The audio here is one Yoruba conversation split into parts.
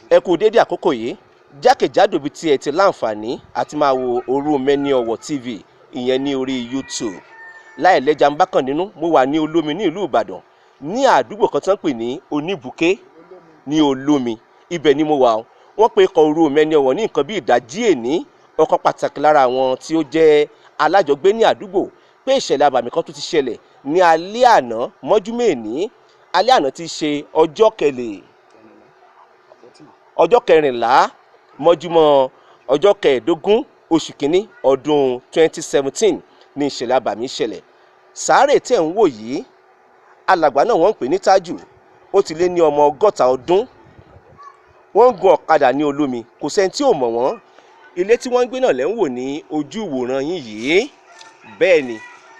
Ẹ kú dédé àkókò yìí jákèjádò bí tí ẹ ti láǹfààní àti máa wo Òru Meni TV ìyẹn ní orí YouTube. Láì lẹ́jà ń bákan nínú, mo wà ní Olómi ní ìlú Ìbàdàn ní àdúgbò kan tí wọ́n pè ní Oníbùké ní Olómi. Ibẹ̀ ni mo wà. Wọ́n pe ikọ̀ Òru Meni ní nǹkan bí ìdájí èní. Ọ̀kan pàtàkì lára àwọn tí ó jẹ́ alájọgbé ní àdúgbò pé ìṣẹ̀lẹ̀ abàmì kan tó ti ṣẹlẹ̀ ní alẹ́ àná mọ́júmọ́ èní. Alẹ́ àná ti ṣe ọjọ́ kẹrìnlá mọ́júmọ́ ọjọ́ kẹẹ̀ẹ́dógún oṣù kínní ọdún 2017 ní ìṣẹ̀lẹ̀ abàmì ṣẹlẹ̀. Sàárè tẹ̀ ń wò yìí alàgbà náà wọ́n ń pè ní Tájù. Ó ti lé ní ọmọ 60 ọdún. Wọ́n ń gun ọ̀kadà ní Olómi, kò sẹ́ni tí ò mọ̀ wọ́n. Ilé tí wọ́n ń gbé náà lẹ́ ń wò ní ojú ìwòran yín yìí. Bẹ́ẹ̀ ni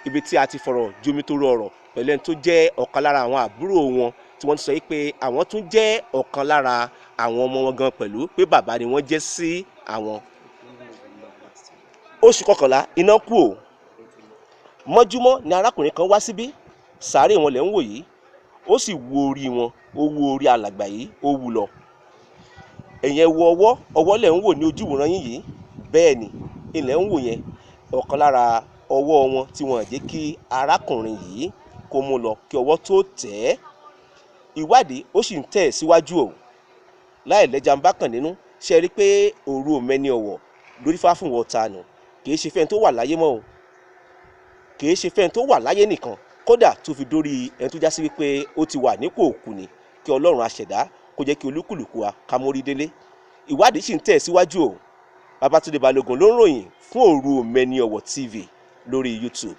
ibi tí a ti fọ̀rọ̀ jomitoro ọ̀rọ̀ pẹ̀lú ẹni tó jẹ́ ọ̀kan lára àwọn àbúrò wọn tí wọ́n ti sọ pé àwọn tún jẹ́ ọ̀kan lára àwọn ọmọ wọn gan pẹ̀lú pé bàbá ni wọ́n jẹ́ sí àwọn. Oṣù kọkànlá iná kú o. Mọ́júmọ́ ni arákùnrin kan wá síbí. Sàárè wọn lẹ́ ń wò yìí. Ó sì wo orí wọn, ó wo orí alàgbà yìí, ó wú lọ. Ẹ̀yẹn wo ọwọ́ lẹ́ ń wò ní ojú ìwòran yín yìí. Bẹ́ẹ̀ ni ilẹ̀ ń wò yẹn ọ̀kan lára ọwọ́ wọn tí wọ́n jẹ́ kí arákùnrin yìí kó mú lọ kí ọwọ́ tó tẹ̀ ẹ́. Ìwádìí ó sì ń tẹ̀ síwájú o. Láì lẹ́jà ń bákan nínú, ṣe rí pé Òru Meni lórí fá fún wọn tanù. Kì í ṣe fẹ́ni tó wà láyé mọ́ o. Kì í ṣe fẹ́ni tó wà láyé nìkan, kódà tó fi dórí ẹni tó já sí wípé ó ti wà nípò òkú ni. Kí Ọlọ́run aṣẹ̀dá kó jẹ́ kí olúkúlùkù wa ká mórí délé. Ìwádìí sì ń tẹ̀ síwájú o. Babatunde Balogun ló ń ròyìn fún Òru Meni TV lórí YouTube.